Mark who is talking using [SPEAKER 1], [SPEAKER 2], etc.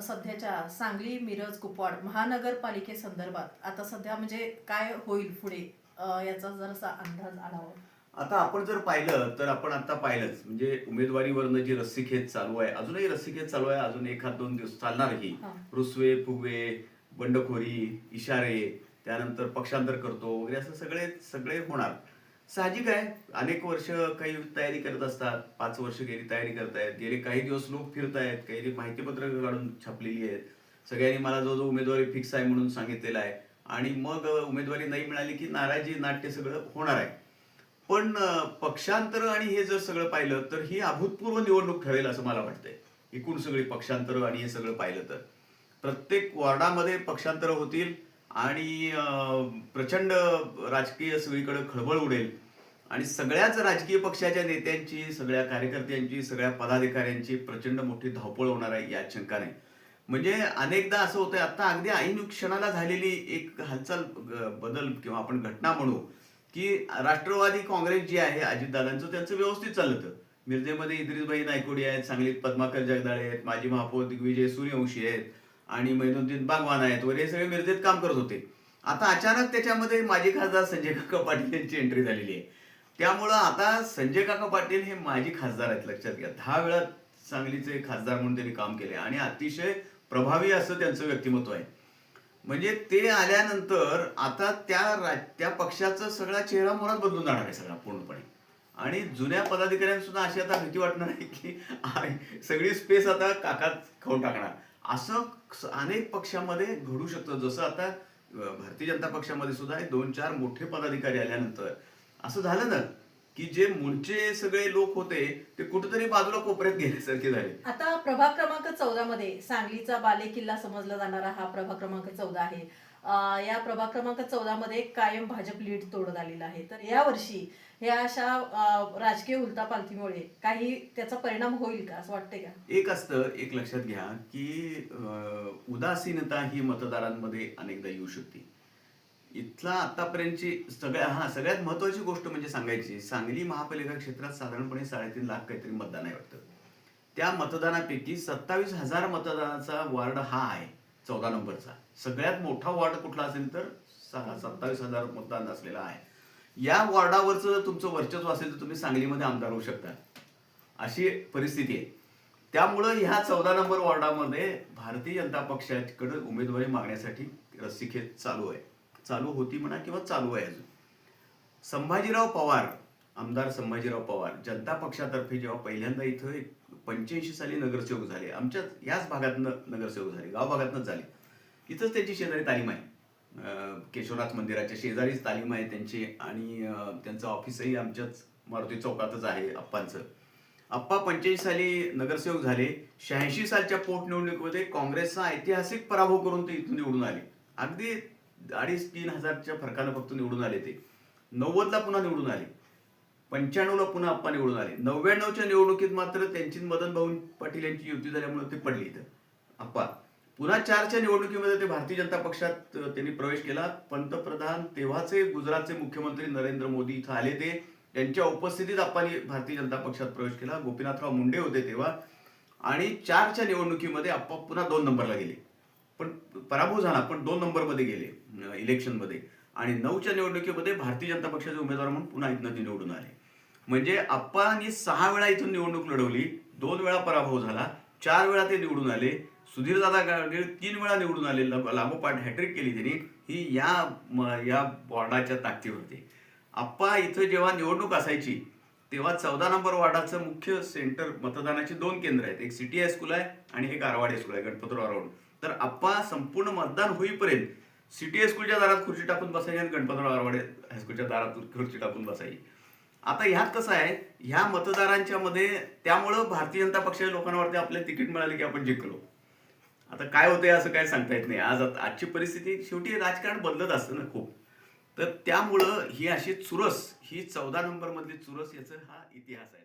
[SPEAKER 1] सध्याच्या सांगली, मिरज, कुपवाड महानगरपालिकेसंदर्भात आता सध्या म्हणजे काय होईल पुढे याचा जरासा अंदाज आढावा.
[SPEAKER 2] आता आपण जर पाहिलं तर आपण आता पाहिलंच म्हणजे उमेदवारीवरनं जी रस्सीखेच चालू आहे, अजूनही रस्सीखेच चालू आहे, अजून एखाद दोन दिवस चालणार ही.
[SPEAKER 1] हां.
[SPEAKER 2] रुसवे फुगवे, बंडखोरी, इशारे, त्यानंतर पक्षांतर करतो वगैरे असं सगळे सगळे होणार. साहजिक आहे. अनेक वर्ष काही तयारी करत असतात. 5 वर्ष गेली तयारी करतायत, गेले काही दिवस लोक फिरतायत, काही माहितीपत्रक काढून छापलेली आहेत. सगळ्यांनी मला जो जो उमेदवारी फिक्स आहे म्हणून सांगितलेला आहे. आणि मग उमेदवारी नाही मिळाली की नाराजी नाट्य सगळं होणार आहे. पण पक्षांतर आणि हे जर सगळं पाहिलं तर ही अभूतपूर्व निवडणूक ठरेल असं मला वाटतंय. एकूण सगळी पक्षांतर आणि हे सगळं पाहिलं तर प्रत्येक वॉर्डामध्ये पक्षांतर होतील आणि प्रचंड राजकीय सगळीकडे खळबळ उडेल आणि सगळ्याच राजकीय पक्षाच्या नेत्यांची, सगळ्या कार्यकर्त्यांची, सगळ्या पदाधिकाऱ्यांची प्रचंड मोठी धावपळ होणार आहे यात शंका नाही. म्हणजे अनेकदा असं होतंय, आता अगदी ऐन क्षणाला झालेली एक हालचाल, बदल किंवा आपण घटना म्हणू, की राष्ट्रवादी काँग्रेस जी आहे अजितदादांचं, त्यांचं व्यवस्थित चाललं होतं. मिरजेमध्ये इद्रिसभाई नायकोडी आहेत, सांगलीत पद्माकर जगदाळे आहेत, माजी महापौर दिग्विजय सूर्यवंशी आहेत आणि मैनुद्दीन बागवान आहेत वगैरे, हे सगळे मिरजेत काम करत होते. आता अचानक त्याच्यामध्ये माजी खासदार संजय काका पाटील यांची एंट्री झालेली आहे. त्यामुळं आता संजय काका पाटील हे माजी खासदार आहेत, लक्षात घ्या. 10 वेळा सांगलीचे खासदार म्हणून त्यांनी काम केले आणि अतिशय प्रभावी असं त्यांचं व्यक्तिमत्व आहे. म्हणजे ते आल्यानंतर आता त्या पक्षाचा सगळा चेहरा मोहराच बदलून जाणार आहे सगळा पूर्णपणे. आणि जुन्या पदाधिकाऱ्यांना सुद्धा अशी आता भीती वाटणार आहे की सगळी स्पेस आता काकाच खाऊन टाकणार. असं अनेक पक्षामध्ये घडू शकतं. जसं आता भारतीय जनता पक्षामध्ये सुद्धा 2-4 मोठे पदाधिकारी आल्यानंतर असं झालं ना, की जे मूळचे सगळे लोक होते ते कुठेतरी बाजूला कोपऱ्यात गेल्यासारखे झाले.
[SPEAKER 1] आता प्रभाग क्रमांक 14 मध्ये सांगलीचा बालेकिल्ला समजला जाणारा हा प्रभाग क्रमांक 14 आहे. या प्रभाग क्रमांक 14 मध्ये कायम भाजप लीड तोडत आलेला आहे. तर या वर्षी या अशा राजकीय उलथापालथीमुळे काही त्याचा परिणाम होईल का असं वाटतंय का?
[SPEAKER 2] एक असतं, एक लक्षात घ्या की उदासीनता ही मतदारांमध्ये अनेकदा येऊ शकते. इथला आतापर्यंतची सगळ्यात महत्वाची गोष्ट म्हणजे सांगायची, सांगली महापालिका क्षेत्रात साधारणपणे 3.5 लाख काहीतरी मतदान आहे वाटतं. त्या मतदानापैकी 27,000 मतदानाचा वॉर्ड हा आहे 14 नंबरचा. सगळ्यात मोठा वॉर्ड कुठला असेल तर 27,000 मतदान असलेला आहे. या वॉर्डावरचं जर तुमचं वर्चस्व असेल तर तुम्ही सांगलीमध्ये आमदार होऊ शकता, अशी परिस्थिती आहे. त्यामुळं ह्या 14 नंबर वॉर्डामध्ये भारतीय जनता पक्षाकडे उमेदवारी मागण्यासाठी रस्सीखेच चालू होती म्हणा किंवा चालू आहे अजून. संभाजीराव पवार, आमदार संभाजीराव पवार जनता पक्षातर्फे जेव्हा पहिल्यांदा इथं 85 साली नगरसेवक झाले, आमच्याच याच भागातनं नगरसेवक झाले, गाव भागातनंच झाले. इथंच त्यांची शेजारी तालीम आहे, केशवनाथ मंदिराच्या शेजारीच तालीम आहे त्यांची आणि त्यांचं ऑफिसही आमच्याच मारुती चौकातच आहे आप्पांचं. आप्पा 85 साली नगरसेवक झाले. 86 सालच्या पोटनिवडणुकीमध्ये काँग्रेसचा ऐतिहासिक पराभव करून ते इथून निवडून आले. अगदी 2,500-3,000 हजारच्या फरकानं फक्त निवडून आले ते. 90ला पुन्हा निवडून आले, 95ला पुन्हा आप्पा निवडून आले. 99च्या निवडणुकीत मात्र त्यांची मदन भाऊ पाटील यांची युती झाल्यामुळे ते पडले इथं आप्पा. पुन्हा 4च्या निवडणुकीमध्ये ते भारतीय जनता पक्षात त्यांनी प्रवेश केला. पंतप्रधान तेव्हाचे गुजरातचे मुख्यमंत्री नरेंद्र मोदी इथं आले, ते त्यांच्या उपस्थितीत आप्पांनी भारतीय जनता पक्षात प्रवेश केला. गोपीनाथराव मुंडे होते तेव्हा. आणि 4च्या निवडणुकीमध्ये आप्पा पुन्हा 2 नंबरला गेले, पण पराभव झाला, पण 2 नंबरमध्ये गेले इलेक्शनमध्ये. आणि 9च्या निवडणुकीमध्ये भारतीय जनता पक्षाचे उमेदवार म्हणून पुन्हा इथनं निवडून आले. म्हणजे आप्पांनी 6 वेळा इथून निवडणूक लढवली, 2 वेळा पराभव झाला, 4 वेळा ते निवडून आले. सुधीरदादा गाडगीळ 3 वेळा निवडून आले, लागोपाठ हॅट्रिक केली त्यांनी. ही या वॉर्डाच्या ताकदीवरती. आप्पा इथं जेव्हा निवडणूक असायची तेव्हा 14 नंबर वॉर्डाचं मुख्य सेंटर, मतदानाची 2 केंद्र आहेत, एक सिटी हायस्कूल आहे आणि एक आरवाड हायस्कूल आहे गणपतराव रोड. तर आप्पा संपूर्ण मतदान होईपर्यंत सिटी हायस्कूलच्या दारात खुर्ची टाकून बसायची आणि गणपतराव आरवाड हायस्कूलच्या दारात खुर्ची टाकून बसायची. आता ह्यात कसं आहे, ह्या मतदारांच्या मध्ये, त्यामुळं भारतीय जनता पक्षाच्या लोकांना वाटते आपल्याला तिकीट मिळाले की आपण जिंकलो. आता काय होतंय असं काय सांगता येत नाही. आजची परिस्थिती, शेवटी राजकारण बदलत असतं ना खूप. तर त्यामुळं ही अशी चुरस, ही 14 नंबर मधली चुरस, याचा हा इतिहास आहे.